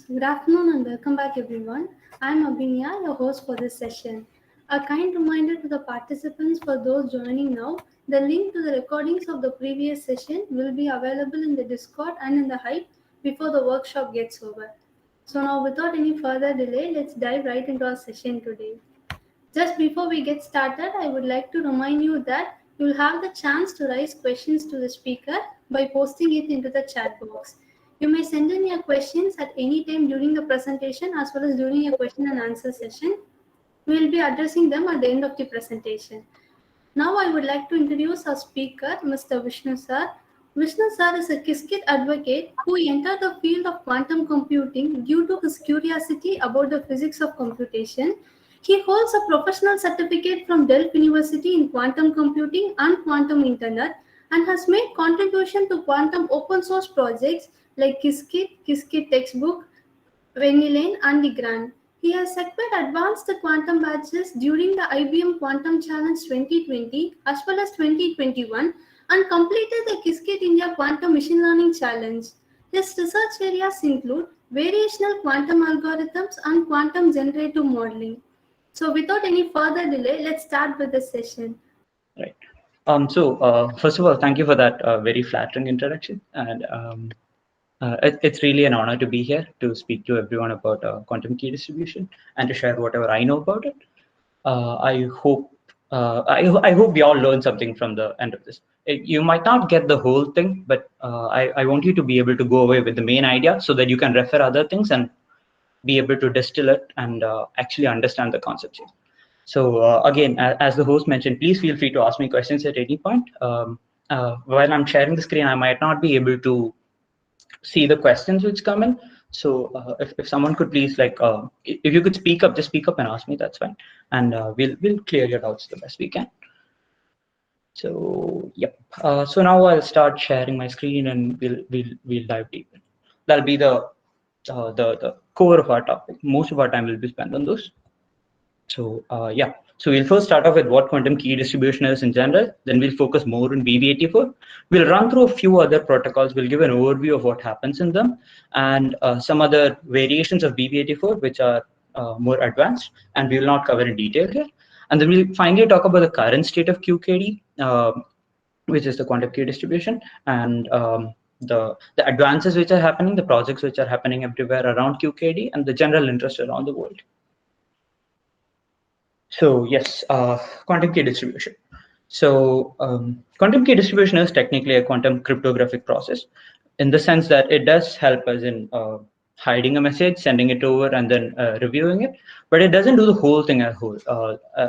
Good afternoon and welcome back everyone. I'm Abinya, your host for this session. A kind reminder to the participants for those joining now, the link to the recordings of the previous session will be available in the Discord and in the Hype before the workshop gets over. So now without any further delay, let's dive right into our session today. Just before we get started, I would like to remind you that you'll have the chance to raise questions to the speaker by posting it into the chat box. You may send in your questions at any time during the presentation as well as during a question and answer session. We will be addressing them at the end of the presentation. Now I would like to introduce our speaker, Mr. Vishnu sir. Vishnu sir is a Qiskit advocate who entered the field of quantum computing due to his curiosity about the physics of computation. He holds a professional certificate from Delft University in quantum computing and quantum internet and has made contribution to quantum open source projects like Qiskit, Qiskit textbook, Vanillin, and the Grand. He has secured advanced quantum badges during the IBM Quantum Challenge 2020 as well as 2021 and completed the Qiskit India Quantum Machine Learning Challenge. His research areas include variational quantum algorithms and quantum generative modeling. So without any further delay, let's start with the session. Right. First of all, thank you for that very flattering introduction. And it's really an honor to be here to speak to everyone about quantum key distribution and to share whatever I know about it. I hope we all learn something from the end of this. You might not get the whole thing, but I want you to be able to go away with the main idea so that you can refer other things and be able to distill it and actually understand the concepts here. So again, as the host mentioned, please feel free to ask me questions at any point. While I'm sharing the screen, I might not be able to see the questions which come in. So if someone could please, if you could speak up, just speak up and ask me, that's fine. And we'll clear your doubts the best we can. So yep. So now I'll start sharing my screen and we'll dive deeper. That'll be the core of our topic. Most of our time will be spent on those. So yeah, so we'll first start off with what quantum key distribution is in general. Then we'll focus more on BB84. We'll run through a few other protocols. We'll give an overview of what happens in them and some other variations of BB84, which are more advanced, and we will not cover in detail here. And then we'll finally talk about the current state of QKD, which is the quantum key distribution, and the advances which are happening, the projects which are happening everywhere around QKD, and the general interest around the world. So yes, quantum key distribution. So quantum key distribution is technically a quantum cryptographic process in the sense that it does help us in hiding a message, sending it over, and then reviewing it. But it doesn't do the whole thing as a whole.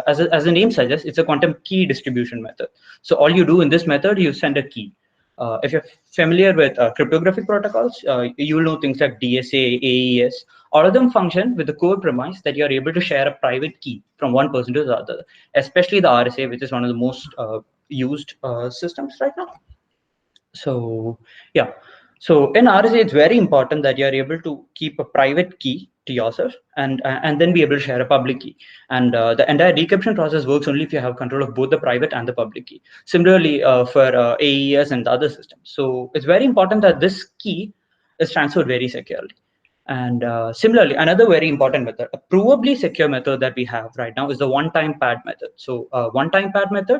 As the name suggests, it's a quantum key distribution method. So all you do in this method, you send a key. If you're familiar with cryptographic protocols, you will know things like DSA, AES. All of them function with the core premise that you're able to share a private key from one person to the other, especially the RSA, which is one of the most used systems right now. So yeah, so in RSA, it's very important that you're able to keep a private key to yourself and then be able to share a public key. And the entire decryption process works only if you have control of both the private and the public key. Similarly, for AES and the other systems. So it's very important that this key is transferred very securely. And similarly, another very important method, a provably secure method that we have right now is the one-time pad method. So one-time pad method,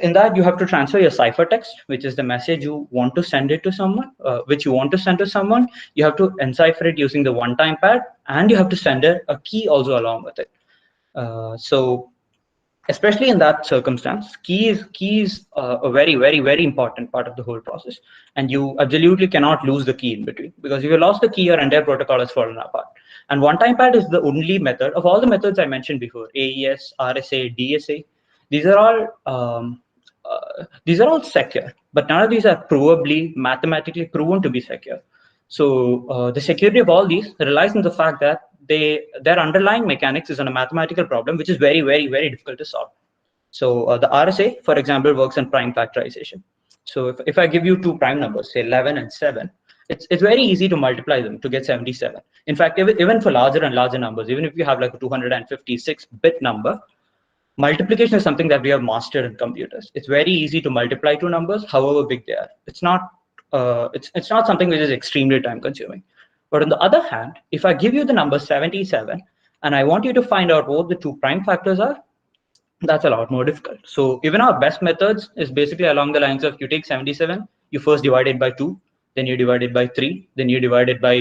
in that you have to transfer your ciphertext, which is the message you want to send it to someone, You have to encipher it using the one-time pad, and you have to send a key also along with it. So especially in that circumstance, key is a very, very, very important part of the whole process. And you absolutely cannot lose the key in between, because if you lost the key, your entire protocol has fallen apart. And one-time pad is the only method of all the methods I mentioned before, AES, RSA, DSA. These are all secure, but none of these are provably mathematically proven to be secure. So the security of all these relies on the fact that their underlying mechanics is on a mathematical problem, which is very, very, very difficult to solve. So the RSA, for example, works on prime factorization. So if I give you two prime numbers, say 11 and 7, it's very easy to multiply them to get 77. In fact, even for larger and larger numbers, even if you have like a 256-bit number, multiplication is something that we have mastered in computers. It's very easy to multiply two numbers, however big they are. It's not something which is extremely time consuming. But on the other hand, if I give you the number 77 and I want you to find out what the two prime factors are, that's a lot more difficult. So even our best methods is basically along the lines of you take 77, you first divide it by 2, then you divide it by 3, then you divide it by,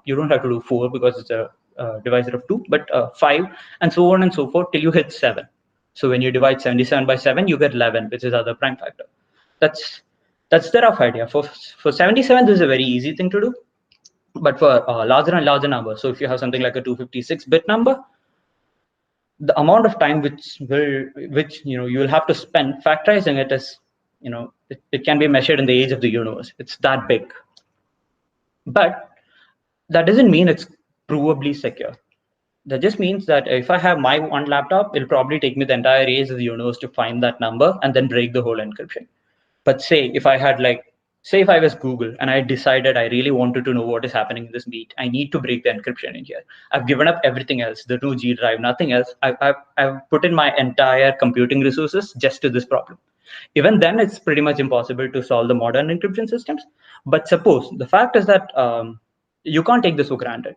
you don't have to do 4 because it's a divisor of 2, but 5, and so on and so forth till you hit 7. So when you divide 77 by 7, you get 11, which is other prime factor. That's that's the rough idea. For 77, this is a very easy thing to do. But for larger and larger numbers, so if you have something like a 256-bit number, the amount of time which you will have to spend factorizing it is, it can be measured in the age of the universe. It's that big. But that doesn't mean it's provably secure. That just means that if I have my one laptop, it'll probably take me the entire age of the universe to find that number and then break the whole encryption. But say if I was Google and I decided I really wanted to know what is happening in this meet, I need to break the encryption in here. I've given up everything else, the 2G drive, nothing else. I've put in my entire computing resources just to this problem. Even then, it's pretty much impossible to solve the modern encryption systems. But suppose the fact is that you can't take this for granted.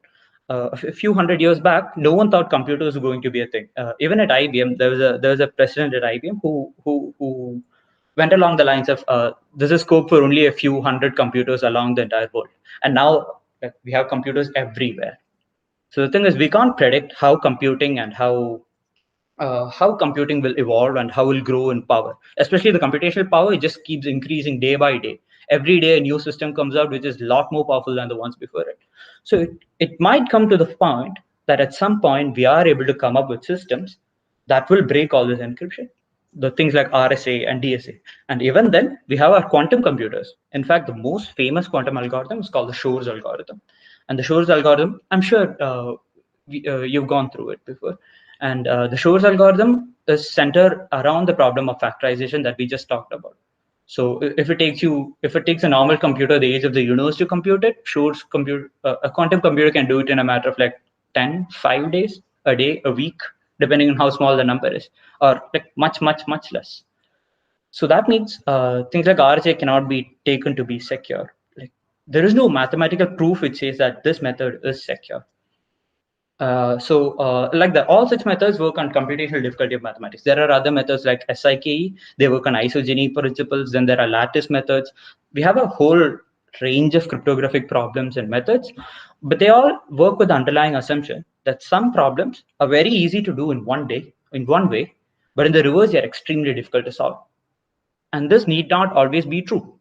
A few hundred years back, no one thought computers were going to be a thing. Even at IBM, there was a president at IBM who went along the lines of there's a scope for only a few hundred computers along the entire world, and now we have computers everywhere. So the thing is, we can't predict how computing and how computing will evolve and how it will grow in power. Especially the computational power, it just keeps increasing day by day. Every day a new system comes out which is a lot more powerful than the ones before it. So it might come to the point that at some point we are able to come up with systems that will break all this encryption, the things like RSA and DSA. And even then, we have our quantum computers. In fact, the most famous quantum algorithm is called the Shor's algorithm. And the Shor's algorithm, I'm sure you've gone through it before. And the Shor's algorithm is centered around the problem of factorization that we just talked about. So if it takes a normal computer the age of the universe to compute it, a quantum computer can do it in a matter of like 10, 5 days, a day, a week, depending on how small the number is, or like much, much, much less. So that means things like RSA cannot be taken to be secure. Like there is no mathematical proof which says that this method is secure. Like that, all such methods work on computational difficulty of mathematics. There are other methods like SIKE, they work on isogeny principles. Then there are lattice methods. We have a whole range of cryptographic problems and methods, but they all work with the underlying assumption that some problems are very easy to do in one way, but in the reverse, they are extremely difficult to solve. And this need not always be true.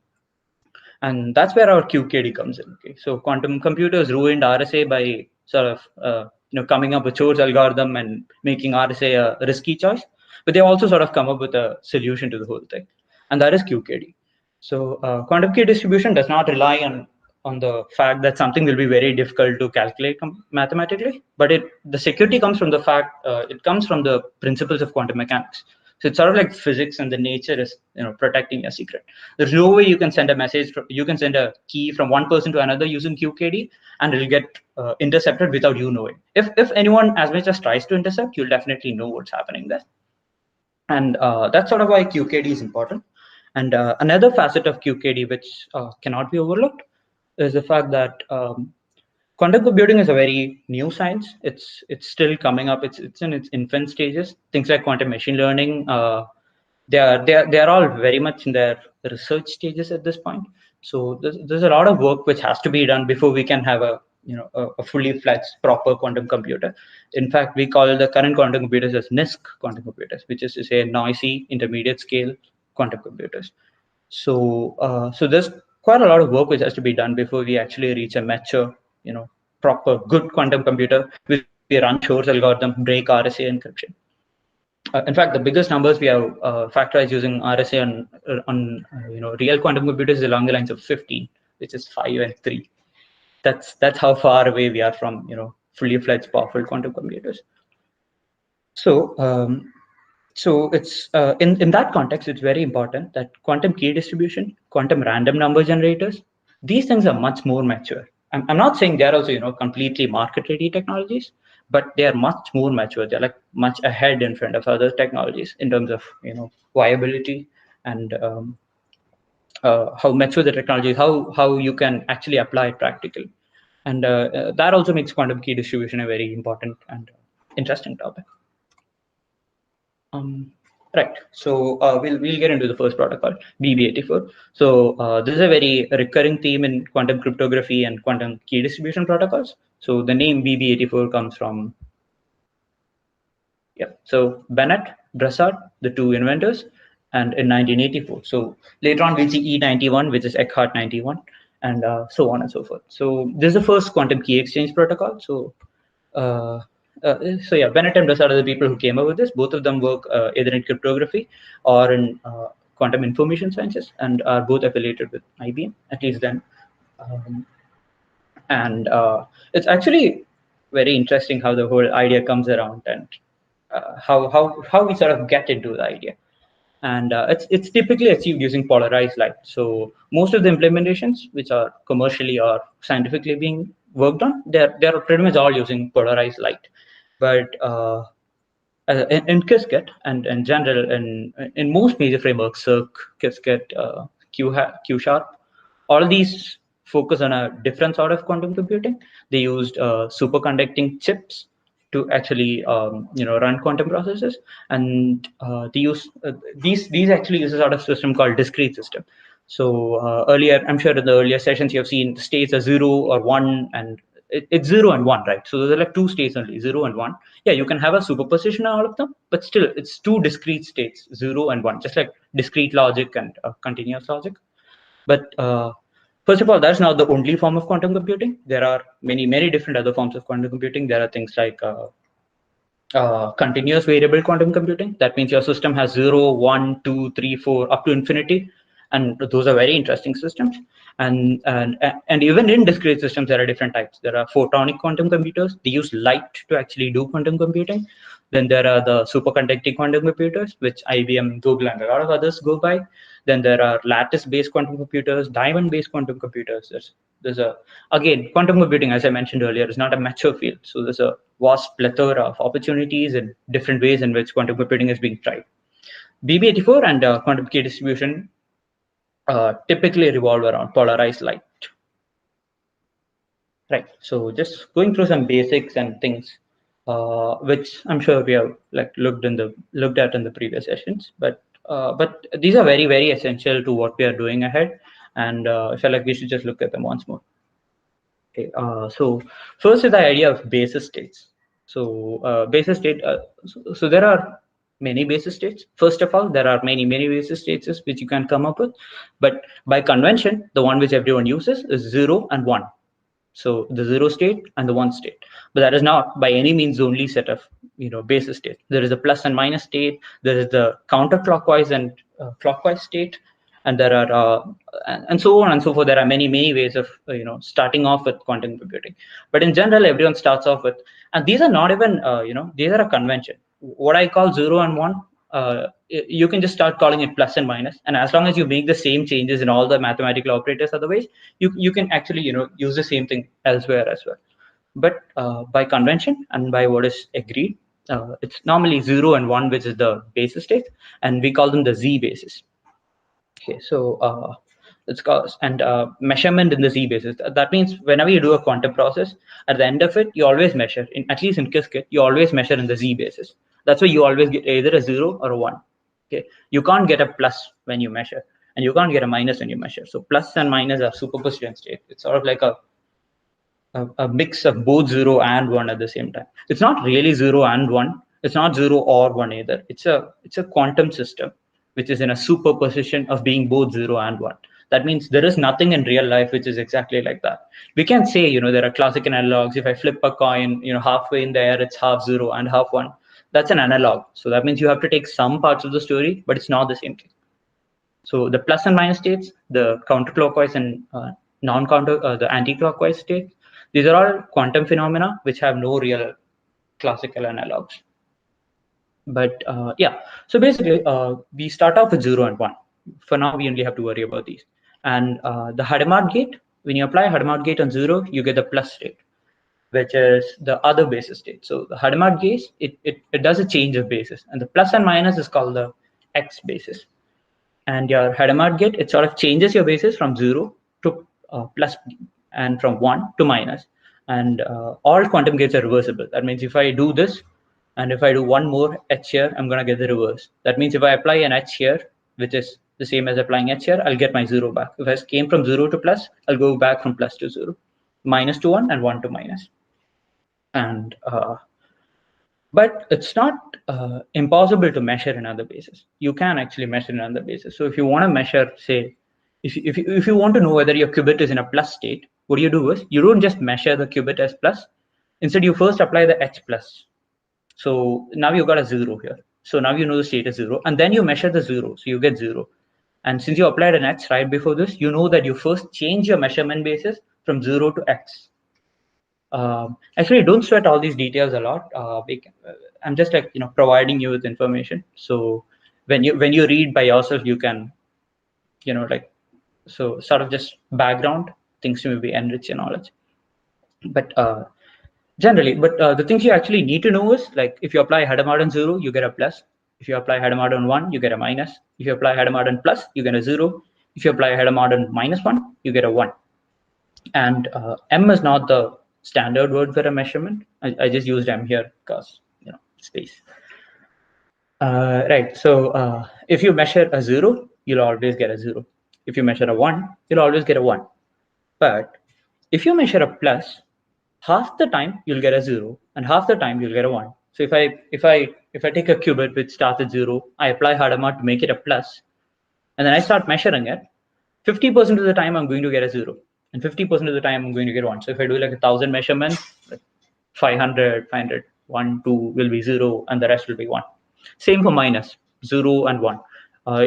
And that's where our QKD comes in. Okay, so quantum computers ruined RSA by sort of coming up with Shor's algorithm and making RSA a risky choice, but they also sort of come up with a solution to the whole thing, and that is QKD. So quantum key distribution does not rely on the fact that something will be very difficult to calculate mathematically, but the security comes from the fact it comes from the principles of quantum mechanics. So it's sort of like physics, and the nature is protecting your secret. There's no way you can send a message. You can send a key from one person to another using QKD, and it'll get intercepted without you knowing. If anyone as much as tries to intercept, you'll definitely know what's happening there. And that's sort of why QKD is important. And another facet of QKD which cannot be overlooked is the fact that quantum computing is a very new science. It's still coming up. It's in its infant stages. Things like quantum machine learning, they are all very much in their research stages at this point. So there's a lot of work which has to be done before we can have a fully fledged proper quantum computer. In fact, we call the current quantum computers as NISQ quantum computers, which is to say noisy intermediate scale quantum computers. So there's quite a lot of work which has to be done before we actually reach a mature, proper good quantum computer which can actually run Shor's algorithm, break RSA encryption. In fact, the biggest numbers we have factorized using RSA on real quantum computers is along the lines of 15, which is 5 and 3. That's how far away we are from fully fledged powerful quantum computers. So it's in that context, it's very important that quantum key distribution, quantum random number generators, these things are much more mature. I'm not saying they're also completely market ready technologies, but they are much more mature. They're like much ahead in front of other technologies in terms of viability and how mature the technology is, how you can actually apply it practically. And that also makes quantum key distribution a very important and interesting topic. Right. So we'll get into the first protocol, BB84. So this is a very recurring theme in quantum cryptography and quantum key distribution protocols. So the name BB84 comes from, yeah. So Bennett, Brassard, the two inventors, and in 1984. So later on we'll see E91, which is Eckhart 91, and so on and so forth. So this is the first quantum key exchange protocol. Uh, so yeah, Bennett and Brassard are the people who came up with this. Both of them work either in cryptography or in quantum information sciences, and are both affiliated with IBM, at least then. Um, and it's actually very interesting how the whole idea comes around, and how we sort of get into the idea. And it's typically achieved using polarized light. So most of the implementations which are commercially or scientifically being worked on, they're pretty much all using polarized light. But in Qiskit and in general, in most major frameworks, Circ, Qiskit, Q Sharp, all these focus on a different sort of quantum computing. They used superconducting chips to actually run quantum processes, and they use these actually use a sort of system called discrete system. So earlier, I'm sure in the earlier sessions you have seen the states are 0 or 1, and it's 0 and 1, right? So there are like two states only, 0 and 1. Yeah, you can have a superposition on all of them, but still it's two discrete states, 0 and 1, just like discrete logic and continuous logic. But first of all, that's not the only form of quantum computing. There are many different other forms of quantum computing. There are things like continuous variable quantum computing. That means your system has 0, 1, 2, 3, 4, up to infinity. And those are very interesting systems. And even in discrete systems, there are different types. There are photonic quantum computers. They use light to actually do quantum computing. Then there are the superconducting quantum computers, which IBM, Google, and a lot of others go by. Then there are lattice-based quantum computers, diamond-based quantum computers. There's a again, quantum computing, as I mentioned earlier, is not a mature field. So there's a vast plethora of opportunities and different ways in which quantum computing is being tried. BB84 and quantum key distribution typically revolve around polarized light. Right. So just going through some basics and things, which I'm sure we have like looked at in the previous sessions, but these are very essential to what we are doing ahead, and I feel like we should just look at them once more. Okay. So first is the idea of basis states. So basis state. So there are many basis states. First of all, there are many basis states which you can come up with, but by convention, the one which everyone uses is 0 and 1. So the 0 state and the 1 state, but that is not by any means the only set of basis state. There is a plus and minus state. There is the counterclockwise and clockwise state, and there are and so on and so forth. There are many ways of starting off with quantum computing. But in general, everyone starts off with, and these are not even these are a convention. What I call 0 and 1. You can just start calling it plus and minus, and as long as you make the same changes in all the mathematical operators, otherwise you can actually use the same thing elsewhere as well. But by convention and by what is agreed, it's normally 0 and 1, which is the basis state, and we call them the Z basis. Okay, so it's called, and measurement in the Z basis. That means whenever you do a quantum process, at the end of it, you always measure. At least in Qiskit, you always measure in the Z basis. That's why you always get either a 0 or a 1. Okay, you can't get a plus when you measure, and you can't get a minus when you measure. So plus and minus are superposition state. It's sort of like a mix of both 0 and 1 at the same time. It's not really 0 and 1. It's not 0 or 1 either. It's a quantum system which is in a superposition of being both 0 and 1. That means there is nothing in real life which is exactly like that. We can say, there are classical analogs. If I flip a coin, halfway in the air, it's half 0 and half 1. That's an analog. So that means you have to take some parts of the story, but it's not the same thing. So the plus and minus states, the counterclockwise and the anti-clockwise states, these are all quantum phenomena which have no real classical analogs. But yeah, so basically we start off with 0 and 1. For now, we only have to worry about these. And the Hadamard gate, when you apply Hadamard gate on 0, you get the plus state, which is the other basis state. So the Hadamard gate, it does a change of basis, and the plus and minus is called the X basis. And your Hadamard gate, it sort of changes your basis from 0 to plus, and from 1 to minus. And all quantum gates are reversible. That means if I do this, and if I do one more H here, I'm going to get the reverse. That means if I apply an H here, which is the same as applying H here, I'll get my 0 back. If I came from 0 to plus, I'll go back from plus to 0, minus to 1, and 1 to minus. And but it's not impossible to measure in other bases. You can actually measure in other bases. So if you want to measure, say, if you want to know whether your qubit is in a plus state, what you do is you don't just measure the qubit as plus. Instead, you first apply the H plus. So now you've got a 0 here. So now you know the state is 0, and then you measure the 0, so you get 0. And since you applied an H right before this, you know that you first change your measurement basis from 0 to X. Actually, don't sweat all these details a lot. I'm just like providing you with information. So when you read by yourself, you can so sort of just background things to maybe enrich your knowledge. But generally, the things you actually need to know is like if you apply Hadamard 0, you get a plus. If you apply Hadamard 1, you get a minus. If you apply Hadamard plus, you get a 0. If you apply Hadamard minus 1, you get a 1. And M is not the standard word for a measurement. I just used M here because space. Right. So if you measure a 0, you'll always get a 0. If you measure a 1, you'll always get a 1. But if you measure a plus, half the time you'll get a 0, and half the time you'll get a 1. So if I take a qubit which starts at 0, I apply Hadamard to make it a plus, and then I start measuring it. 50% of the time I'm going to get a 0, and 50% of the time I'm going to get 1. So if I do like 1,000 measurements, like 500, 1, 2 will be 0, and the rest will be 1. Same for minus, 0 and 1.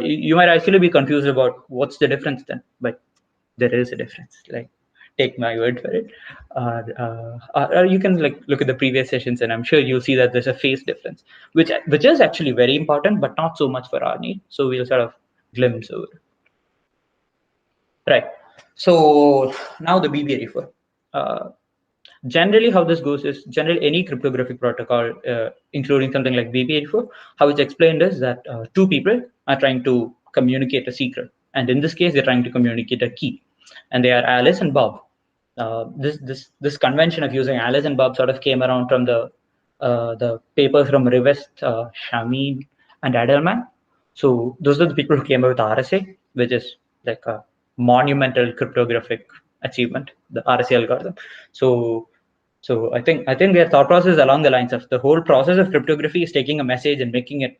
You might actually be confused about what's the difference then, but there is a difference. Like, take my word for it. Or you can like look at the previous sessions, and I'm sure you'll see that there's a phase difference, which is actually very important, but not so much for our need. So we'll sort of glimpse over it. Right. So now the BBA4. Generally, how this goes is generally any cryptographic protocol, including something like BB84, how it's explained is that two people are trying to communicate a secret. And in this case, they're trying to communicate a key. And they are Alice and Bob. This convention of using Alice and Bob sort of came around from the papers from Rivest, Shamin, and Adelman. So those are the people who came up with RSA, which is like a monumental cryptographic achievement, the RSA algorithm. So I think their thought process along the lines of the whole process of cryptography is taking a message and making it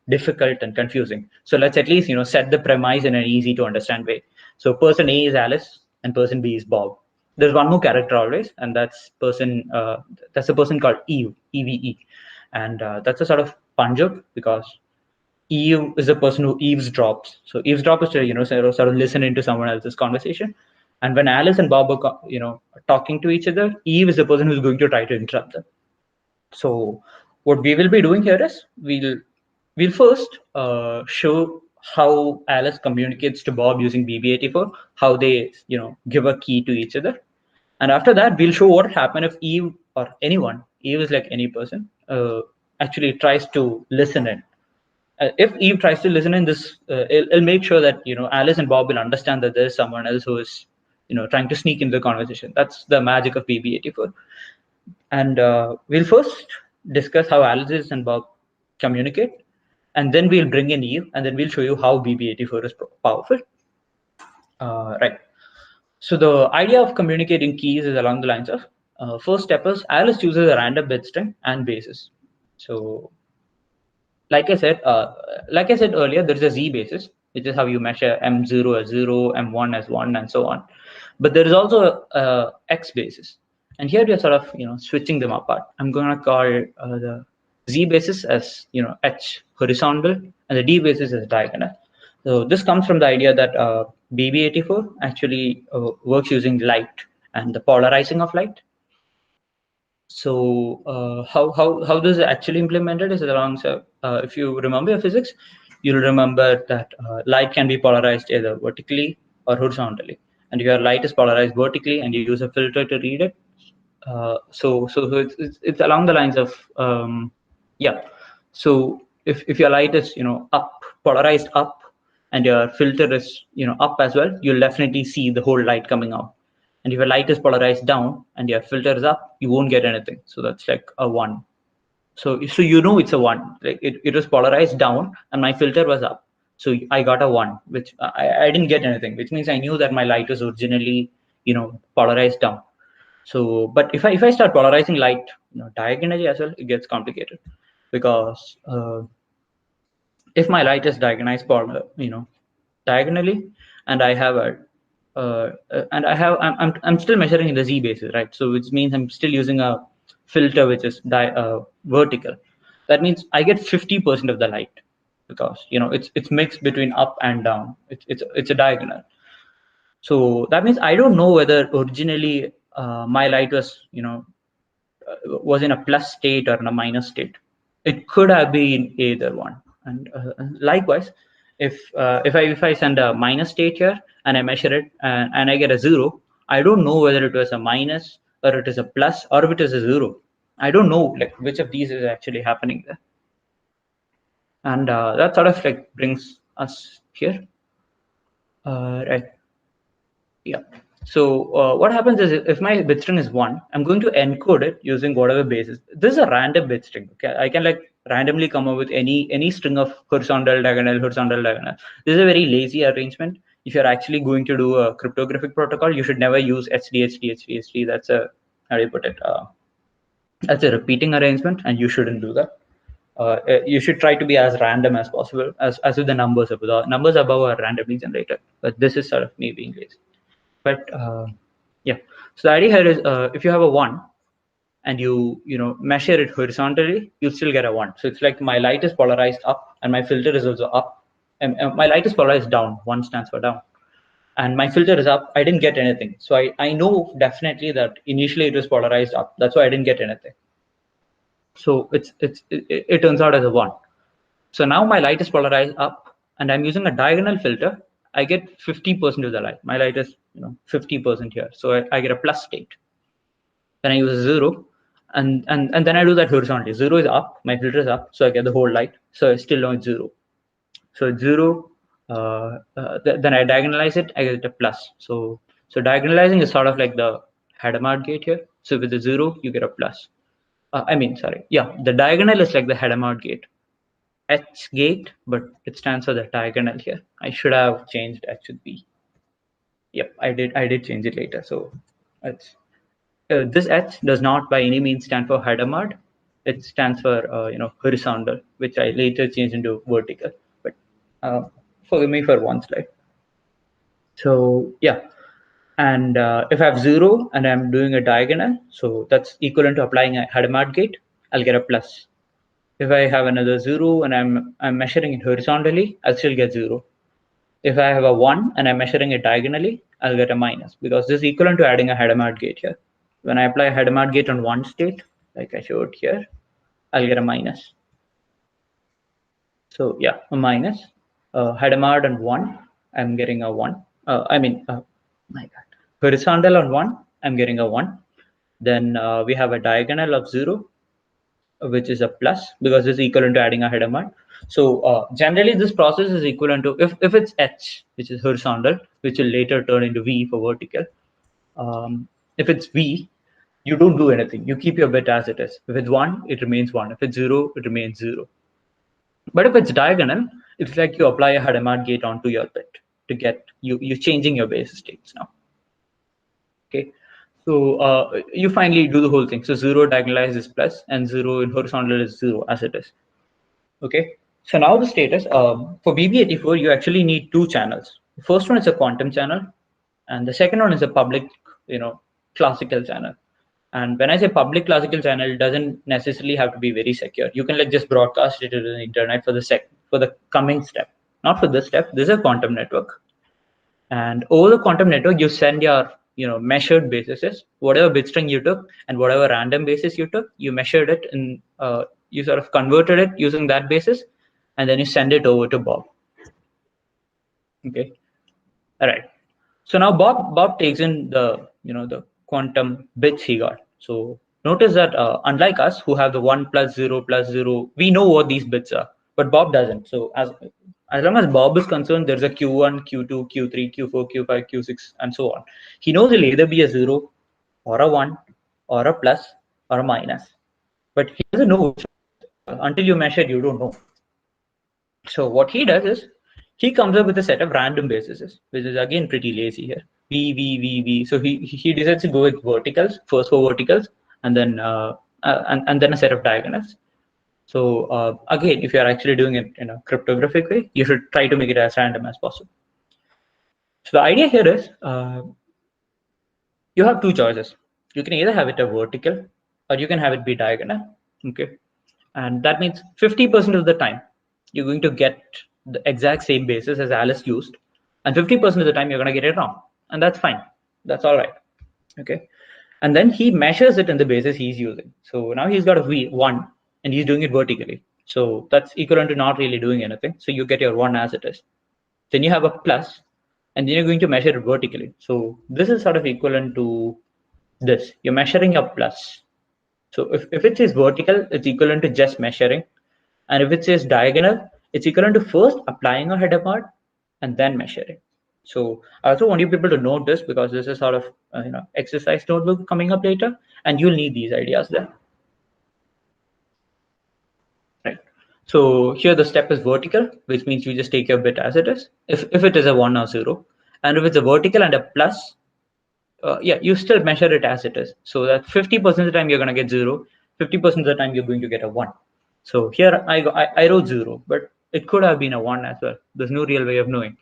difficult and confusing. So let's at least set the premise in an easy to understand way. So person A is Alice and person B is Bob. There's one more character always, and that's a person called Eve, EVE, and that's a sort of pun joke because Eve is a person who eavesdrops. So eavesdrop is to sort of listen into someone else's conversation. And when Alice and Bob are talking to each other, Eve is the person who's going to try to interrupt them. So what we will be doing here is we'll first show how Alice communicates to Bob using BB84, how they give a key to each other, and after that we'll show what happens if Eve or anyone, Eve is like any person, actually tries to listen in. If Eve tries to listen in this, it'll make sure that Alice and Bob will understand that there's someone else who is trying to sneak into the conversation. That's the magic of BB84. And we'll first discuss how Alice and Bob communicate, and then we'll bring in Eve, and then we'll show you how BB84 is powerful. Right. So the idea of communicating keys is along the lines of first step is Alice chooses a random bit string and basis. So like I said earlier, there's a Z basis, which is how you measure M0 as 0, M1 as 1, and so on. But there is also a X basis. And here we are sort of switching them apart. I'm going to call the Z basis as H horizontal, and the D basis as diagonal. So this comes from the idea that BB84 actually works using light and the polarizing of light. So how this is actually implemented is along. So if you remember your physics, you'll remember that light can be polarized either vertically or horizontally. And if your light is polarized vertically and you use a filter to read it, so it's along the lines of yeah. So if your light is up, polarized up, and your filter is up as well, you'll definitely see the whole light coming out. And if your light is polarized down and your filter is up, you won't get anything. So that's like a 1. So you know it's a 1. Like it was polarized down and my filter was up. So I got a 1, which I didn't get anything, which means I knew that my light was originally, polarized down. So, but if I start polarizing light, diagonally as well, it gets complicated, because if my light is diagonalized, diagonally, and I have I'm still measuring in the z basis, right? So which means I'm still using a filter which is vertical. That means I get 50% of the light, because it's mixed between up and down. It's a diagonal. So that means I don't know whether originally my light was in a plus state or in a minus state. It could have been either one. And likewise, if I send a minus state here and I measure it and I get a 0, I don't know whether it was a minus or it is a plus or if it is a 0. I don't know like which of these is actually happening there. And that sort of like brings us here. Right. Yeah. So what happens is if my bit string is 1, I'm going to encode it using whatever basis. This is a random bit string. Okay, I can like randomly come up with any string of horizontal, diagonal, horizontal, diagonal. This is a very lazy arrangement. If you're actually going to do a cryptographic protocol, you should never use HD. That's a, how do you put it? That's a repeating arrangement, and you shouldn't do that. You should try to be as random as possible, as with the numbers above. The numbers above are randomly generated, but this is sort of me being lazy. But yeah, so the idea here is if you have a 1 and you measure it horizontally, you'll still get a 1. So it's like my light is polarized up and my filter is also up, and my light is polarized down. 1 stands for down, and my filter is up. I didn't get anything. So I know definitely that initially it was polarized up. That's why I didn't get anything. So it turns out as a 1. So now my light is polarized up and I'm using a diagonal filter. I get 50% of the light. My light is 50% here. So I get a plus state. Then I use a 0, and then I do that horizontally. 0 is up, my filter is up, so I get the whole light. So I still know it's 0. So it's 0. Then I diagonalize it, I get a plus. So diagonalizing is sort of like the Hadamard gate here. So with the 0, you get a plus. The diagonal is like the Hadamard gate. H gate, but it stands for the diagonal here. I should have changed H with B. Yep, I did change it later. So it's this H does not by any means stand for Hadamard. It stands for horizontal, which I later changed into vertical. But forgive me for one slide. So yeah, and if I have 0 and I'm doing a diagonal, so that's equivalent to applying a Hadamard gate, I'll get a plus. If I have another 0 and I'm measuring it horizontally, I'll still get 0. If I have a 1 and I'm measuring it diagonally, I'll get a minus, because this is equivalent to adding a Hadamard gate here. When I apply a Hadamard gate on one state, like I showed here, I'll get a minus. So yeah, a minus. Hadamard on 1, I'm getting a 1. My God. Horizontal on 1, I'm getting a 1. Then we have a diagonal of 0, which is a plus, because it's equivalent to adding a Hadamard. So generally this process is equivalent to, if it's H, which is horizontal, which will later turn into V for vertical. If it's V, you don't do anything. You keep your bit as it is. If it's 1, it remains 1. If it's 0, it remains 0. But if it's diagonal, it's like you apply a Hadamard gate onto your bit to get you're changing your base states now. Okay. So you finally do the whole thing. So 0 diagonalized is plus, and 0 in horizontal is 0 as it is. Okay. So now the status for BB84, you actually need 2 channels. The first one is a quantum channel, and the second one is a public, classical channel. And when I say public classical channel, it doesn't necessarily have to be very secure. You can like just broadcast it to the internet for the coming step, not for this step. This is a quantum network, and over the quantum network, you send your measured bases, whatever bit string you took and whatever random basis you took, you measured it and you sort of converted it using that basis, and then you send it over to Bob. Okay, all right. So now Bob takes in the quantum bits he got. So notice that unlike us who have the 1 plus 0 plus 0, we know what these bits are, but Bob doesn't. So as As long as Bob is concerned, there's a Q1, Q2, Q3, Q4, Q5, Q6, and so on. He knows it'll either be a 0 or a 1 or a plus or a minus. But he doesn't know which until you measure, you don't know. So what he does is he comes up with a set of random bases, which is again pretty lazy here. V. So he decides to go with verticals, first 4 verticals, and then and then a set of diagonals. So again, if you're actually doing it in a cryptographic way, you should try to make it as random as possible. So the idea here is you have two choices. You can either have it a vertical or you can have it be diagonal. Okay. And that means 50% of the time you're going to get the exact same basis as Alice used, and 50% of the time you're going to get it wrong, and that's fine. That's all right. Okay. And then he measures it in the basis he's using. So now he's got a V1 and he's doing it vertically. So that's equivalent to not really doing anything. So you get your 1 as it is. Then you have a plus, and then you're going to measure it vertically. So this is sort of equivalent to this. You're measuring a plus. So if it says vertical, it's equivalent to just measuring. And if it says diagonal, it's equivalent to first applying a header part and then measuring. So I also want you people to note this because this is sort of exercise notebook coming up later, and you'll need these ideas there. Right. So here the step is vertical, which means you just take your bit as it is. If it is a 1 or 0, and if it's a vertical and a plus, yeah, you still measure it as it is. So that 50% of the time you're going to get 0, 50% of the time you're going to get a 1. So here I wrote 0, but it could have been a 1 as well. There's no real way of knowing.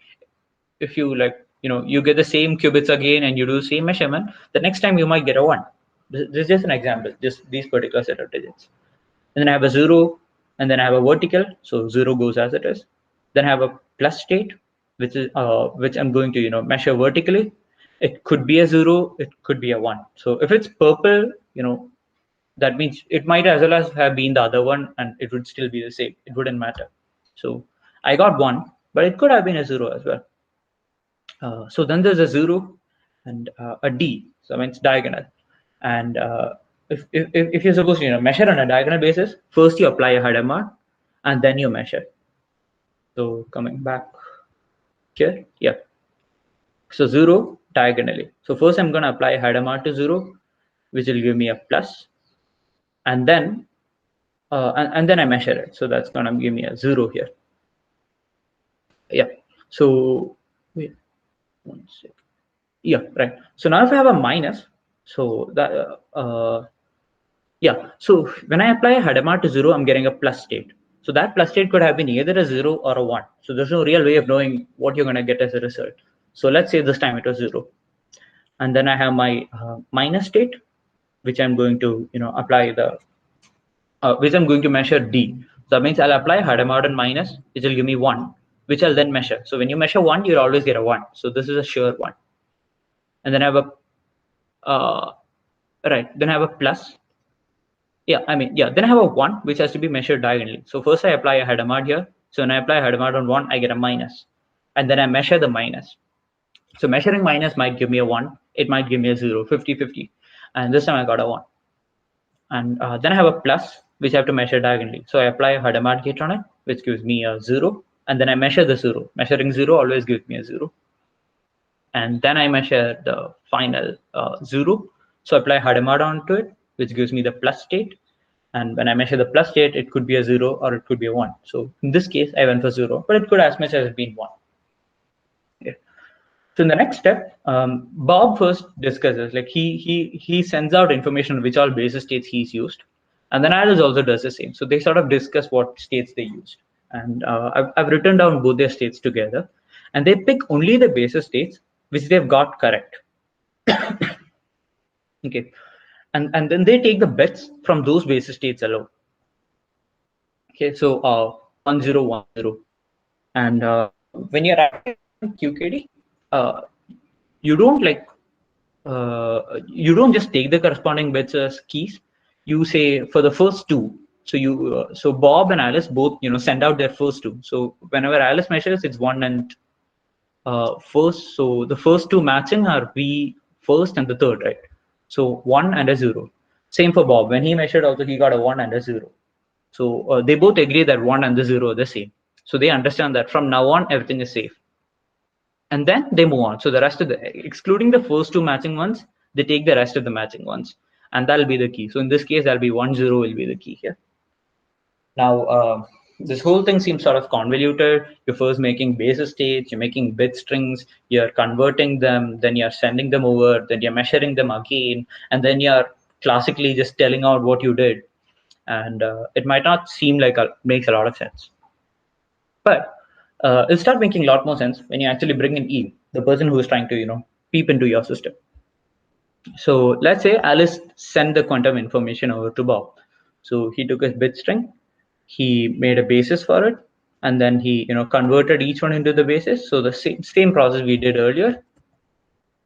If you you get the same qubits again and you do the same measurement, the next time you might get a 1. This is just an example, just these particular set of digits. And then I have a 0, and then I have a vertical, so 0 goes as it is. Then I have a plus state, which is which I'm going to measure vertically. It could be a 0, it could be a 1. So if it's purple, that means it might as well as have been the other one, and it would still be the same. It wouldn't matter. So I got 1, but it could have been a 0 as well. So then there's a 0 and a D. So I mean it's diagonal. And if you're supposed to measure on a diagonal basis, first you apply a header mark and then you measure. So coming back here, yeah. So 0 diagonally. So first I'm going to apply a header mark to 0, which will give me a plus, and then I measure it. So that's going to give me a 0 here. Yeah. So wait 1 second. Yeah, right. So now if I have a minus, so that yeah. So when I apply a header mark to 0, I'm getting a plus state. So that plus state could have been either a 0 or a 1. So there's no real way of knowing what you're going to get as a result. So let's say this time it was 0. And then I have my minus state, which I'm going to apply the which I'm going to measure D. So that means I'll apply header mark and minus, which will give me 1, which I'll then measure. So when you measure 1, you'll always get a 1. So this is a sure 1. And then I have a right. Then I have a plus. Yeah, then I have a 1, which has to be measured diagonally. So first I apply a header mark here. So when I apply a header mark on 1, I get a minus. And then I measure the minus. So measuring minus might give me a 1. It might give me a 0, 50-50. And this time I got a 1. And then I have a plus, which I have to measure diagonally. So I apply a header mark gate on it, which gives me a 0. And then I measure the 0. Measuring 0 always gives me a 0. And then I measure the final 0. So I apply header mark onto it, which gives me the plus state. And when I measure the plus state, it could be a 0 or it could be a 1. So in this case, I went for 0, but it could as much as been 1. Okay. So in the next step, Bob first discusses, like he sends out information on which all basis states he's used. And then Alice also does the same. So they sort of discuss what states they used. And I've written down both their states together. And they pick only the basis states which they've got correct. Okay. And then they take the bits from those basis states alone. Okay, so 1010. And when you're writing QKD, you don't you don't just take the corresponding bits as keys. You say for the first two. So so Bob and Alice both send out their first two. So whenever Alice measures, it's 1 and first. So the first two matching are V first and the third, right? So 1 and a 0. Same for Bob. When he measured, also he got a 1 and a 0. So they both agree that 1 and the 0 are the same. So they understand that from now on, everything is safe. And then they move on. So the rest of the, excluding the first two matching ones, they take the rest of the matching ones. And that'll be the key. So in this case, that'll be 1, 0 will be the key here. Now, this whole thing seems sort of convoluted. You're first making basis states, you're making bit strings, you're converting them, then you're sending them over, then you're measuring them again, and then you're classically just telling out what you did. And it might not seem like makes a lot of sense. But it'll start making a lot more sense when you actually bring in Eve, the person who is trying to, peep into your system. So let's say Alice sent the quantum information over to Bob. So he took his bit string, he made a basis for it, and then he converted each one into the basis. So the same process we did earlier.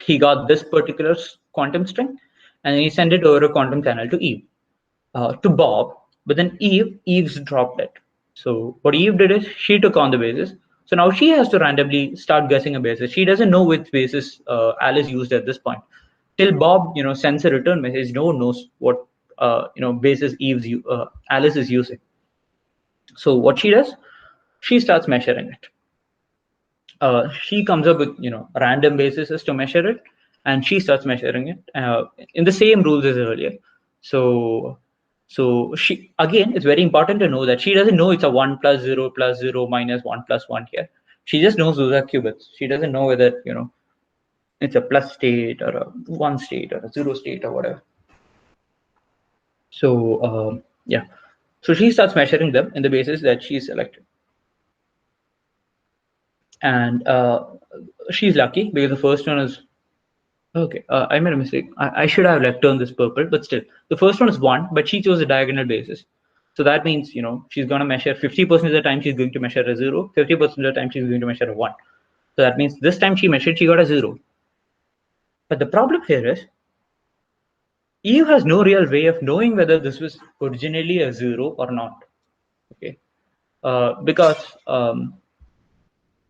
He got this particular quantum string, and he sent it over a quantum channel to Eve, to Bob. But then Eve's dropped it. So what Eve did is she took on the basis. So now she has to randomly start guessing a basis. She doesn't know which basis Alice used at this point. Till Bob, sends a return message, no one knows what basis Alice is using. So what she does, she starts measuring it. She comes up with random bases to measure it, and she starts measuring it in the same rules as earlier. So she, again, it's very important to know that she doesn't know it's a 1 plus 0 plus 0 minus 1 plus 1 here. She just knows those are qubits. She doesn't know whether it's a plus state or a 1 state or a 0 state or whatever. So yeah, so she starts measuring them in the basis that she selected. And she's lucky because the first one is okay. I made a mistake. I should have turned this purple, but still, the first one is 1, but she chose a diagonal basis. So that means she's going to measure 50% of the time she's going to measure a 0, 50% of the time she's going to measure a 1. So that means this time she measured, she got a 0. But the problem here is Eve has no real way of knowing whether this was originally a 0 or not. Okay, because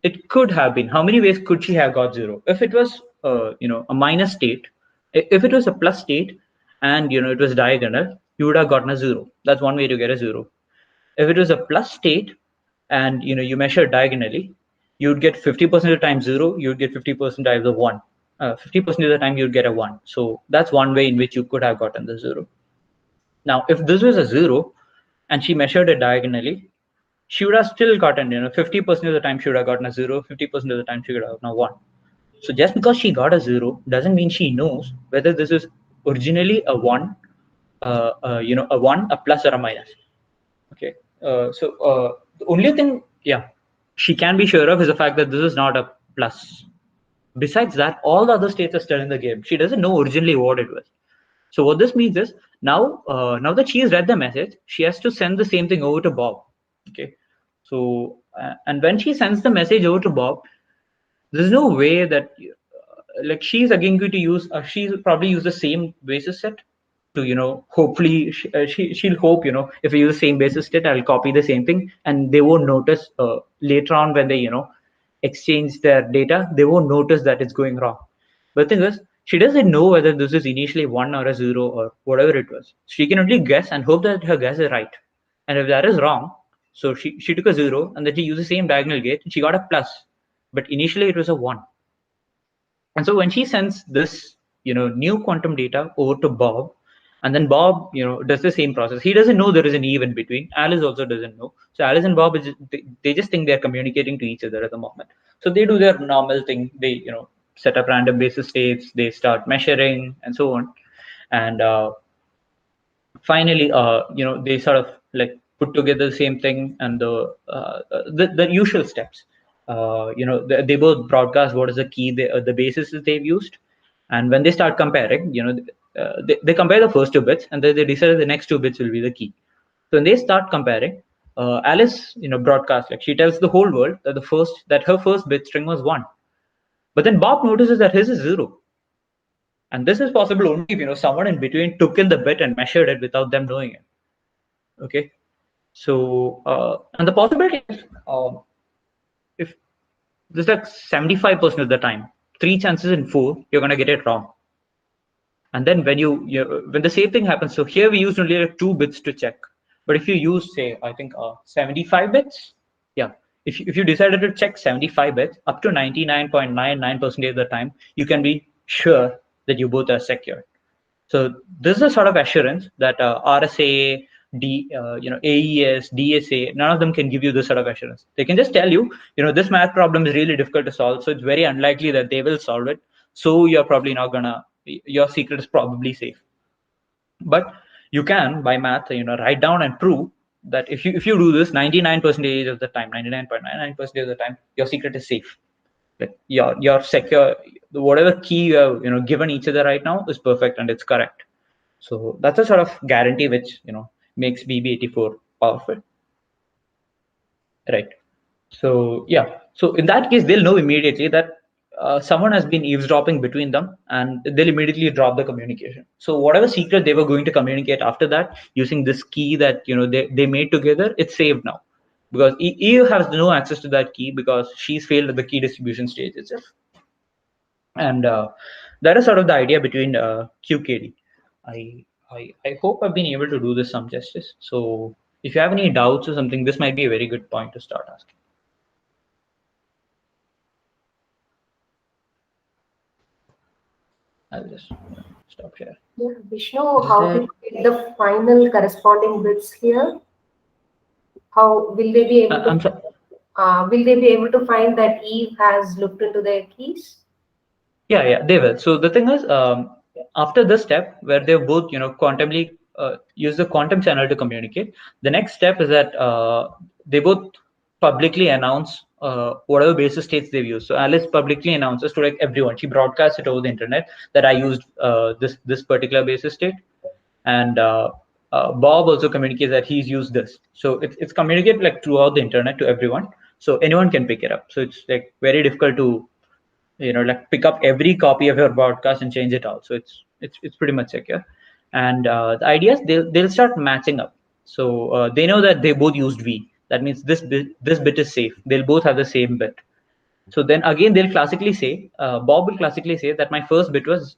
it could have been. How many ways could she have got 0? If it was, a minus state, if it was a plus state, and it was diagonal, you would have gotten a 0. That's one way to get a 0. If it was a plus state, and you measure diagonally, you'd get 50% of the time 0. You'd get 50% times the 1. 50% of the time you'd get a 1. So that's one way in which you could have gotten the 0. Now, if this was a 0, and she measured it diagonally, she would have still gotten, 50% of the time she would have gotten a 0, 50% of the time she would have gotten a 1. So just because she got a 0 doesn't mean she knows whether this is originally a 1, a 1, a plus, or a minus. Okay. So the only thing, she can be sure of is the fact that this is not a plus. Besides that, all the other states are still in the game. She doesn't know originally what it was. So what this means is now that she has read the message, she has to send the same thing over to Bob. Okay. So and when she sends the message over to Bob, there's no way that she's again going to use she'll probably use the same basis set to hopefully she'll hope if we use the same basis set, I'll copy the same thing, and they won't notice later on when they exchange their data, they won't notice that it's going wrong. But the thing is, she doesn't know whether this is initially 1 or a 0 or whatever it was. She can only guess and hope that her guess is right. And if that is wrong, so she took a 0 and then she used the same diagonal gate and she got a plus. But initially it was a 1. And so when she sends this, new quantum data over to Bob, and then Bob, does the same process. He doesn't know there is an Eve in between. Alice also doesn't know. So Alice and Bob, they just think they're communicating to each other at the moment. So they do their normal thing. They, set up random basis states. They start measuring and so on. And finally, they sort of put together the same thing and the usual steps. They both broadcast what is the key, the basis that they've used, and when they start comparing, they compare the first 2 bits, and then they decide the next 2 bits will be the key. So when they start comparing, Alice, broadcasts, she tells the whole world that her first bit string was 1, but then Bob notices that his is 0. And this is possible only if someone in between took in the bit and measured it without them knowing it. Okay, so and the possibility is if there's 75% of the time, 3 chances in 4, you're gonna get it wrong. And then when when the same thing happens, so here we use only 2 bits to check. But if you use, say, I think 75 bits, yeah, if you decided to check 75 bits up to 99.99% of the time, you can be sure that you both are secure. So this is a sort of assurance that RSA, AES, DSA, none of them can give you this sort of assurance. They can just tell you, this math problem is really difficult to solve, so it's very unlikely that they will solve it. So you're probably not gonna, your secret is probably safe. But you can, by math, write down and prove that if you do this 99% of the time, 99.99% of the time, your secret is safe. Like your secure, whatever key you have given each other right now is perfect and it's correct. So that's a sort of guarantee which makes BB84 powerful, right? So yeah, so in that case, they'll know immediately that someone has been eavesdropping between them, and they'll immediately drop the communication. So whatever secret they were going to communicate after that, using this key that they made together, it's saved now, because Eve has no access to that key because she's failed at the key distribution stage itself. And that is sort of the idea between QKD. I hope I've been able to do this some justice. So if you have any doubts or something, this might be a very good point to start asking. I'll just stop here. Yeah, Vishnu, Is how there? will you get the final corresponding bits here? How will they be able I'm to sorry. find that Eve has looked into their keys? Yeah, they will. So the thing is, after this step where they both, quantumly use the quantum channel to communicate, the next step is that they both publicly announce whatever basis states they've used. So Alice publicly announces to like everyone. She broadcasts it over the internet that I used this particular basis state, and Bob also communicates that he's used this. So it's communicated like throughout the internet to everyone, so anyone can pick it up. So it's like very difficult to like pick up every copy of your broadcast and change it out. So it's pretty much secure. And the idea is they'll start matching up. So they know that they both used V. That means this bit is safe. They'll both have the same bit. So then again they'll classically say, Bob will classically say that my first bit was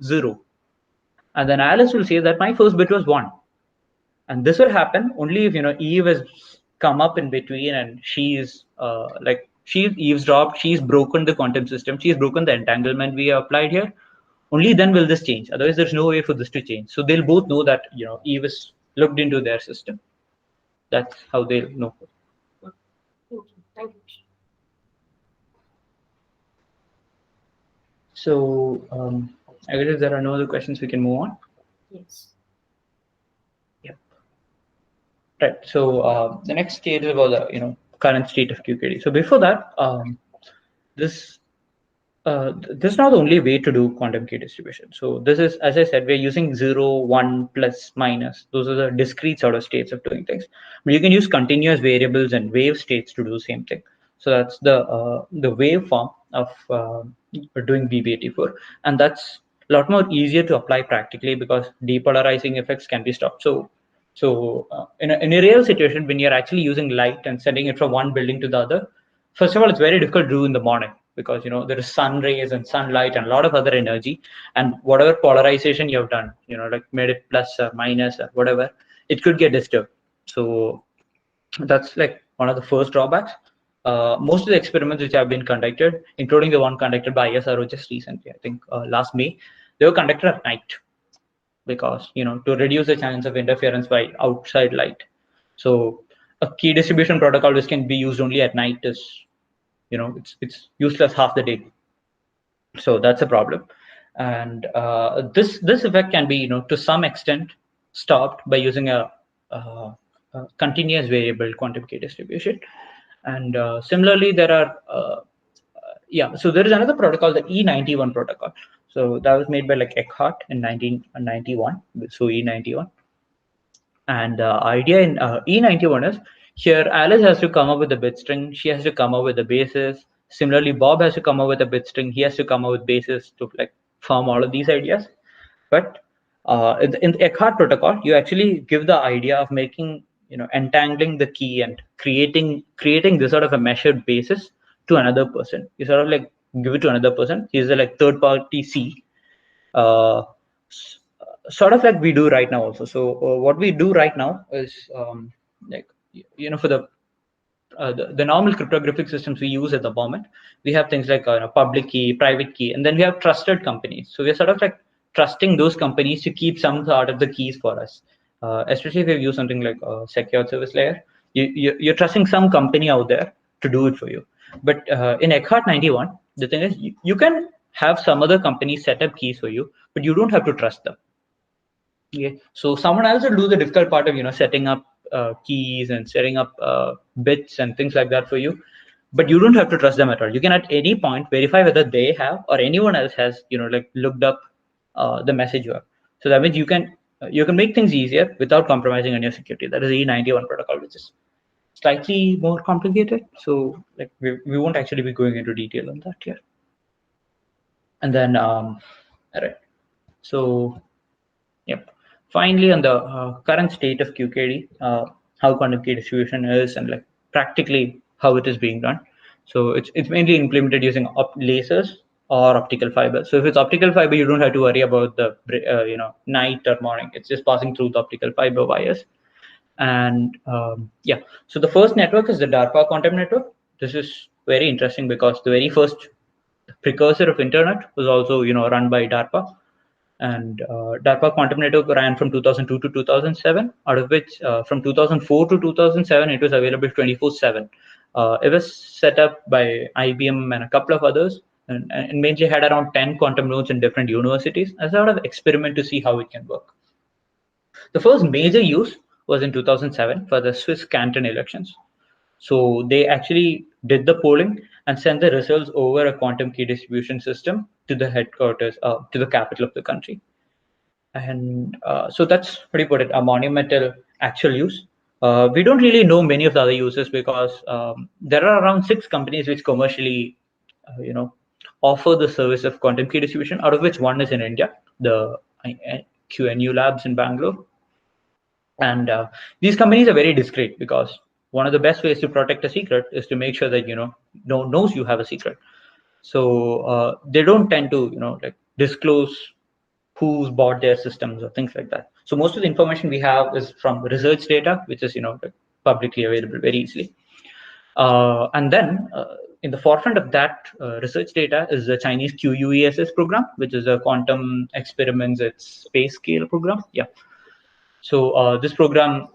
0, and then Alice will say that my first bit was 1. And this will happen only if Eve has come up in between and she's she's eavesdropped, she's broken the quantum system, she's broken the entanglement we applied here. Only then will this change. Otherwise, there's no way for this to change. So they'll both know that Eve has looked into their system. That's how they'll know. Thank you. Thank you, Vishnu. So I guess if there are no other questions, we can move on. Yes. Yep. Right. So the next stage is about the current state of QKD. So before that, this is not the only way to do quantum key distribution. So this is, as I said, we're using 0, 1, plus, minus. Those are the discrete sort of states of doing things. But you can use continuous variables and wave states to do the same thing. So that's the wave form of doing BB84, and that's a lot more easier to apply practically because depolarizing effects can be stopped. So in a real situation, when you're actually using light and sending it from one building to the other, first of all, it's very difficult to do in the morning because there is sun rays and sunlight and a lot of other energy, and whatever polarization you have done, like made it plus or minus or whatever, it could get disturbed. So that's like one of the first drawbacks. Most of the experiments which have been conducted, including the one conducted by ISRO just recently, I think last May, they were conducted at night because to reduce the chance of interference by outside light. So a key distribution protocol which can be used only at night is it's useless half the day. So that's a problem. And this effect can be to some extent stopped by using a continuous variable quantum key distribution. And similarly, there are so there is another protocol, the E91 protocol. So that was made by like Eckhart in 1991. So E91. And the idea in E91 is here Alice has to come up with a bit string. She has to come up with a basis. Similarly, Bob has to come up with a bit string. He has to come up with basis to like form all of these ideas. But in the Eckhart protocol, you actually give the idea of making entangling the key and creating this sort of a measured basis to another person. You sort of like give it to another person. He's a like third party C. Uh, Sort of like we do right now also. So what we do right now is like for the the normal cryptographic systems we use at the moment, we have things like public key, private key, and then we have trusted companies. So we're sort of like trusting those companies to keep some part of the keys for us. Especially if you use something like a secured service layer, you're trusting some company out there to do it for you. But in Eckhart 91, the thing is, you can have some other company set up keys for you, but you don't have to trust them. Okay, so someone else will do the difficult part of setting up keys and setting up bits and things like that for you, but you don't have to trust them at all. You can at any point verify whether they have or anyone else has like looked up the message you have. So that means you can make things easier without compromising on your security. That is E91 protocol, which is slightly more complicated. So like we won't actually be going into detail on that here. And then all right, so yep. Finally, on the current state of QKD, how quantum key distribution is, and like practically how it is being done. So it's mainly implemented using lasers or optical fiber. So if it's optical fiber, you don't have to worry about the night or morning. It's just passing through the optical fiber wires. And yeah, so the first network is the DARPA quantum network. This is very interesting because the very first precursor of internet was also run by DARPA. And DARPA Quantum Network ran from 2002 to 2007, out of which from 2004 to 2007, it was available 24/7. It was set up by IBM and a couple of others, and mainly had around 10 quantum nodes in different universities as a sort of experiment to see how it can work. The first major use was in 2007 for the Swiss canton elections. So they actually did the polling and sent the results over a quantum key distribution system to the headquarters, to the capital of the country. And so that's pretty much a monumental actual use. We don't really know many of the other uses because there are around 6 companies which commercially, offer the service of quantum key distribution, out of which one is in India, the QNU Labs in Bangalore. And these companies are very discreet because one of the best ways to protect a secret is to make sure that no one knows you have a secret. So they don't tend to like disclose who's bought their systems or things like that. So most of the information we have is from research data, which is like publicly available very easily. And then in the forefront of that research data is the Chinese QUESS program, which is a quantum experiments at space scale program. Yeah. So this program,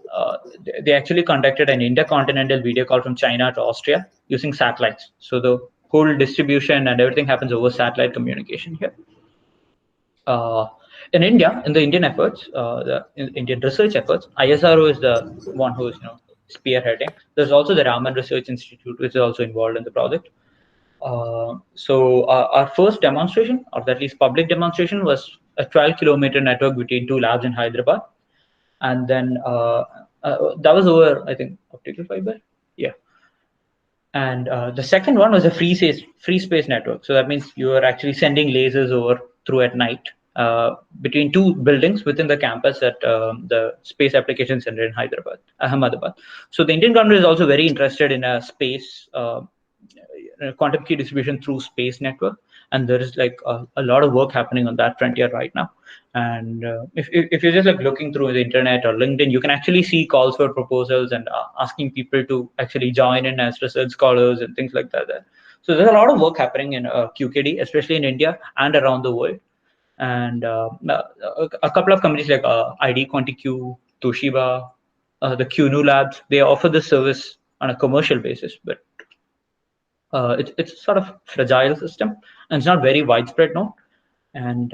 they actually conducted an intercontinental video call from China to Austria using satellites. So the whole distribution and everything happens over satellite communication here. In India, in the Indian efforts, the Indian research efforts, ISRO is the one who is spearheading. There's also the Raman Research Institute, which is also involved in the project. So our first demonstration, or at least public demonstration, was a 12-kilometer network between 2 labs in Hyderabad. And then that was over, I think, optical fiber. Yeah. And the second one was a free space network. So that means you are actually sending lasers over through at night between 2 buildings within the campus at the Space Application Center in Ahmedabad. So the Indian government is also very interested in a space quantum key distribution through space network, and there is like a lot of work happening on that frontier right now. And if you're just like looking through the internet or LinkedIn, you can actually see calls for proposals and asking people to actually join in as research scholars and things like that there. So there's a lot of work happening in QKD, especially in India and around the world. And a couple of companies like ID QuantiQ, Toshiba, the QNU Labs, they offer this service on a commercial basis, but it's sort of fragile system and it's not very widespread now. And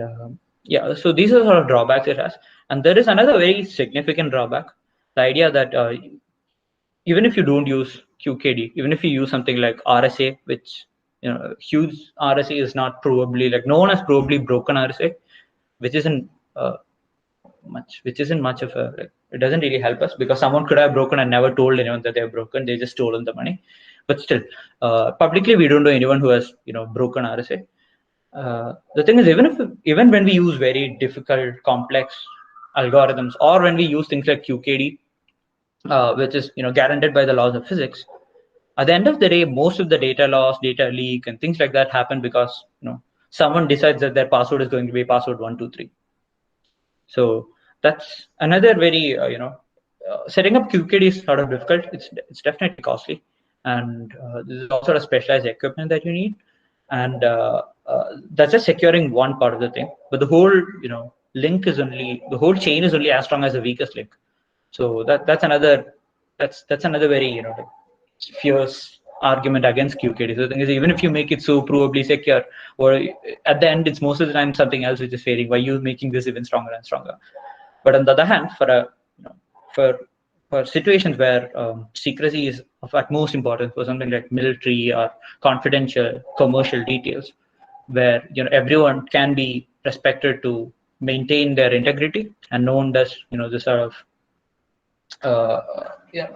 yeah, so these are sort of drawbacks it has. And there is another very significant drawback, the idea that even if you don't use QKD, even if you use something like RSA, which huge RSA is not probably, like, no one has probably broken RSA, which isn't much of a, like, it doesn't really help us because someone could have broken and never told anyone that they've broken. They just stolen the money. But still, publicly we don't know anyone who has broken RSA. The thing is, even when we use very difficult, complex algorithms, or when we use things like QKD, which is guaranteed by the laws of physics, at the end of the day, most of the data loss, data leak, and things like that happen because someone decides that their password is going to be password 123. So that's another very setting up QKD is sort of difficult. It's definitely costly, and there's also a specialized equipment that you need, and that's just securing one part of the thing. But the whole the whole chain is only as strong as the weakest link. So that's another very like, fierce argument against QKD. So the thing is, even if you make it so provably secure, or at the end it's most of the time something else which is failing. Why you making this even stronger and stronger? But on the other hand, for situations where secrecy is of utmost importance for something like military or confidential commercial details, where everyone can be respected to maintain their integrity, and no one does this sort of yeah,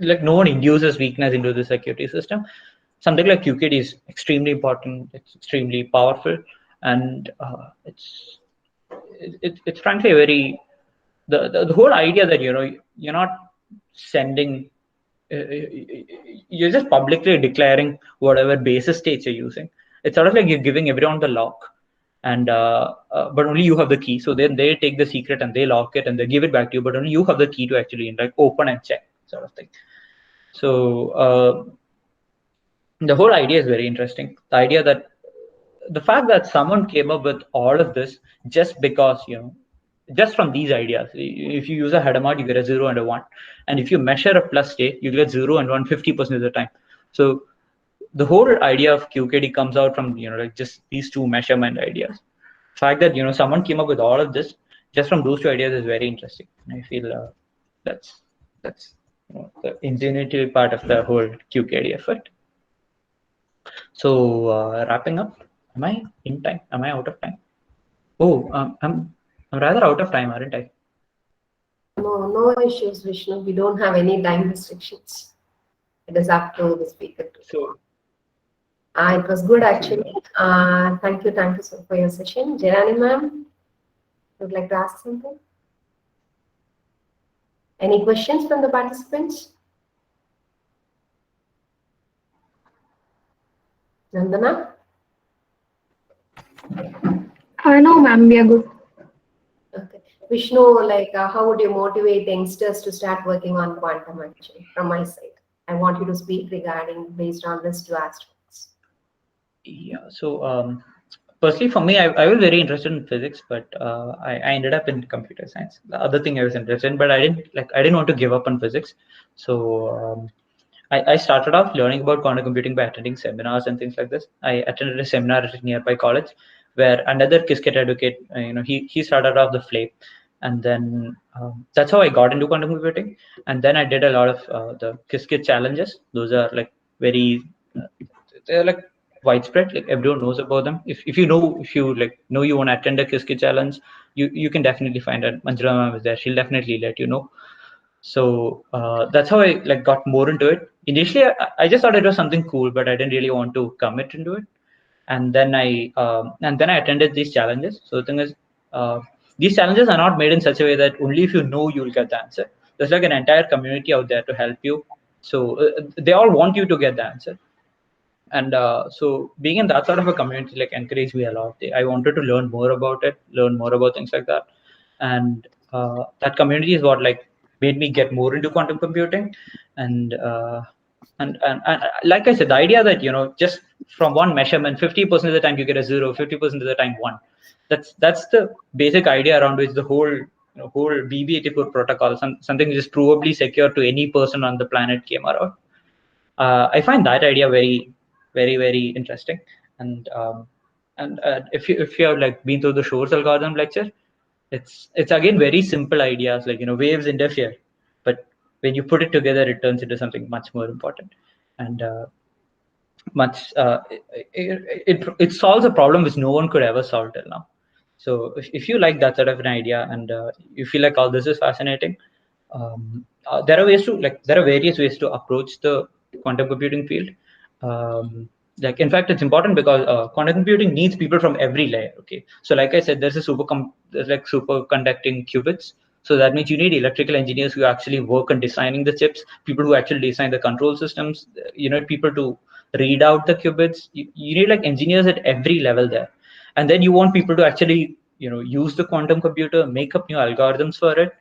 like no one induces weakness into the security system. Something like QKD is extremely important. It's extremely powerful, and it's frankly a very the whole idea that you're not sending you're just publicly declaring whatever basis states you're using. It's sort of like you're giving everyone the lock, and but only you have the key. So then they take the secret and they lock it and they give it back to you, but only you have the key to actually like open and check, sort of thing. So the whole idea is very interesting. The idea that the fact that someone came up with all of this just because just from these ideas. If you use a header mart, you get a 0 and a 1, and if you measure a plus state, you get 0 and 1 50% of the time. So the whole idea of QKD comes out from like just these two measurement ideas. The fact that someone came up with all of this just from those two ideas is very interesting. I feel that's the ingenuity part of the whole QKD effort. So wrapping up, am I in time? Am I out of time? Oh, I'm rather out of time, aren't I? No issues, Vishnu. We don't have any time restrictions. It is up to the speaker. So It was good actually. Thank you for your session. Janani ma'am, would like to ask something? Any questions from the participants? Nandana? No, ma'am, we are good. Okay. Vishnu, how would you motivate youngsters to start working on quantum actually from my side? I want you to speak regarding based on these two aspects. Yeah. So personally, for me, I was very interested in physics, but I ended up in computer science. The other thing I was interested in, but I didn't want to give up on physics. So I started off learning about quantum computing by attending seminars and things like this. I attended a seminar at a nearby college where another Qiskit advocate, he started off the flame, and then that's how I got into quantum computing. And then I did a lot of the Qiskit challenges. Those are like very, they're like widespread. Like everyone knows about them. If you know you want to attend a Qiskit challenge, you can definitely find out. Manjula ma'am is there. She'll definitely let you know. So that's how I got more into it. Initially, I just thought it was something cool, but I didn't really want to commit into it. And then I attended these challenges. So the thing is, these challenges are not made in such a way that only if you know you'll get the answer. There's like an entire community out there to help you. So they all want you to get the answer. And so being in that sort of a community encouraged me a lot. I wanted to learn more about it, learn more about things like that. And that community is what made me get more into quantum computing. And like I said, the idea that just from one measurement 50% of the time you get a 0, 50% of the time 1, that's the basic idea around which the whole whole BB84 protocol, something which is provably secure to any person on the planet, came around. I find that idea very, very, very interesting. And if you have been through the Shor's algorithm lecture, it's again very simple ideas waves interfere, but when you put it together, it turns into something much more important. And it solves a problem which no one could ever solve till now. So if you like that sort of an idea, and you feel like all this is fascinating, there are various ways to approach the quantum computing field. In fact, it's important because quantum computing needs people from every layer. Okay, so like I said, there's superconducting qubits. So that means you need electrical engineers who actually work on designing the chips, people who actually design the control systems, people to read out the qubits. You need engineers at every level there. And then you want people to actually use the quantum computer, make up new algorithms for it,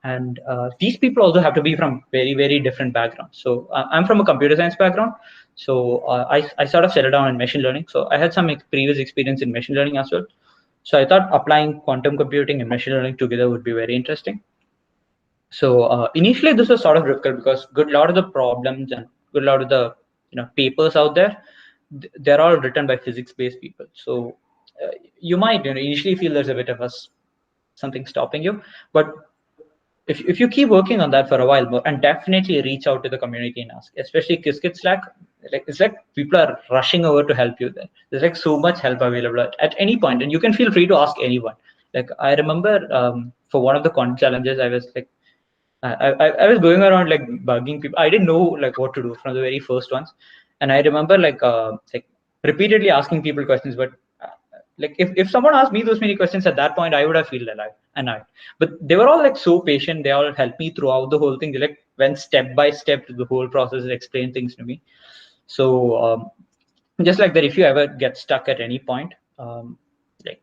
And these people also have to be from very, very different backgrounds. So I'm from a computer science background. So I sort of settled down in machine learning. So I had some previous experience in machine learning as well. So I thought applying quantum computing and machine learning together would be very interesting. So initially this was sort of difficult because good lot of the problems and good lot of the papers out there, they're all written by physics-based people. So you might initially feel there's a bit of something stopping you, but if you keep working on that for a while more, and definitely reach out to the community and ask, especially Qiskit Slack, like it's like people are rushing over to help you there. There's like so much help available at any point, and you can feel free to ask anyone. Like I remember for one of the con challenges, I was like, I was going around like bugging people. I didn't know like what to do from the very first ones, and I remember like repeatedly asking people questions. But like if someone asked me those many questions at that point, I would have felt annoyed. But they were all like so patient. They all helped me throughout the whole thing. They like went step by step through the whole process and explained things to me. So just like that, if you ever get stuck at any point, like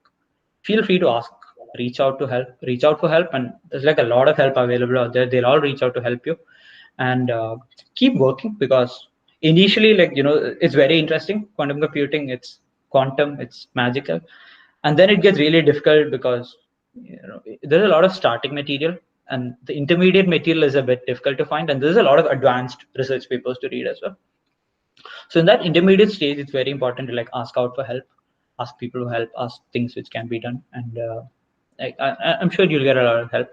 feel free to ask, reach out for help, and there's like a lot of help available out there. They'll all reach out to help you, and keep working, because initially, like it's very interesting. Quantum computing, it's quantum, it's magical, and then it gets really difficult because there's a lot of starting material, and the intermediate material is a bit difficult to find, and there's a lot of advanced research papers to read as well. So in that intermediate stage, it's very important to like ask out for help, ask people to help, ask things which can be done, and I'm sure you'll get a lot of help.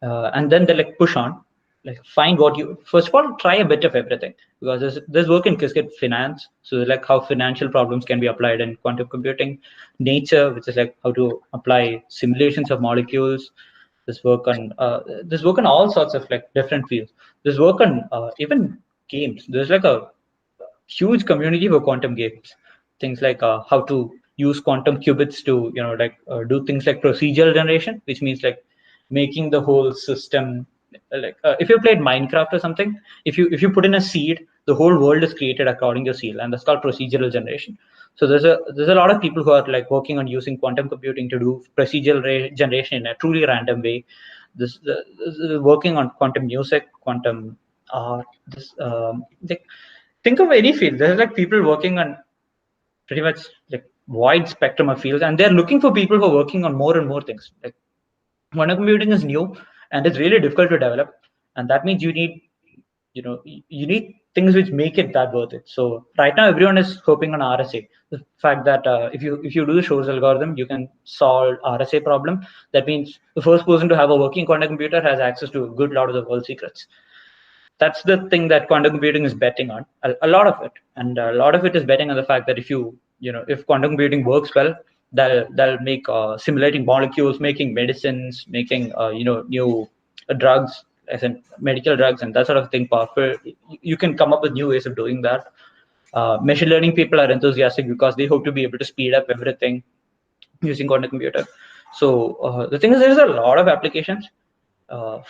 And then they like push on, like find what you first of all try a bit of everything, because there's work in Qiskit finance, so like how financial problems can be applied in quantum computing, nature, which is like how to apply simulations of molecules. There's work on all sorts of like different fields. There's work on even games. There's like a huge community for quantum games, things like how to use quantum qubits to do things like procedural generation, which means like making the whole system like if you played Minecraft or something, if you put in a seed, the whole world is created according to seed, and that's called procedural generation. So there's a lot of people who are like working on using quantum computing to do procedural generation in a truly random way. This working on quantum music, quantum art, like think of any field. There's like people working on pretty much like wide spectrum of fields, and they're looking for people who are working on more and more things. Like quantum computing is new and it's really difficult to develop, and that means you need things which make it that worth it. So right now everyone is hoping on RSA. The fact that if you do the Shor's algorithm, you can solve RSA problem. That means the first person to have a working quantum computer has access to a good lot of the world secrets. That's the thing that quantum computing is betting on, a lot of it, and a lot of it is betting on the fact that if quantum computing works well, that'll make simulating molecules, making medicines, making new drugs, as in medical drugs and that sort of thing powerful. You can come up with new ways of doing that. Machine learning people are enthusiastic because they hope to be able to speed up everything using quantum computer. So the thing is, there's a lot of applications.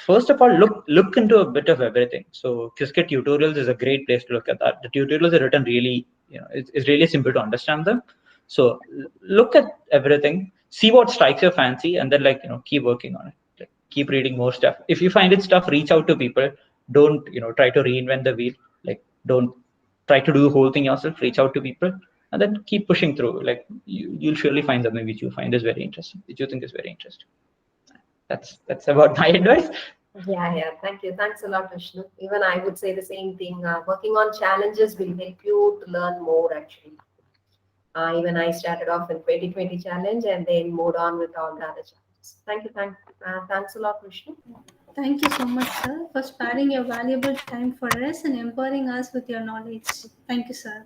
First of all, look into a bit of everything. So Qiskit tutorials is a great place to look at that. The tutorials are written really, it's really simple to understand them. So look at everything, see what strikes your fancy, and then keep working on it. Like, keep reading more stuff. If you find it stuff, reach out to people. Don't try to reinvent the wheel. Like, don't try to do the whole thing yourself. Reach out to people, and then keep pushing through. Like you'll surely find something which you find is very interesting, which you think is very interesting. That's about my advice. Yeah. Thank you. Thanks a lot, Vishnu. Even I would say the same thing. Working on challenges will help you to learn more, actually. Even I started off in 2020 challenge and then moved on with all the other challenges. Thank you. Thanks a lot, Vishnu. Thank you so much, sir, for sparing your valuable time for us and empowering us with your knowledge. Thank you, sir.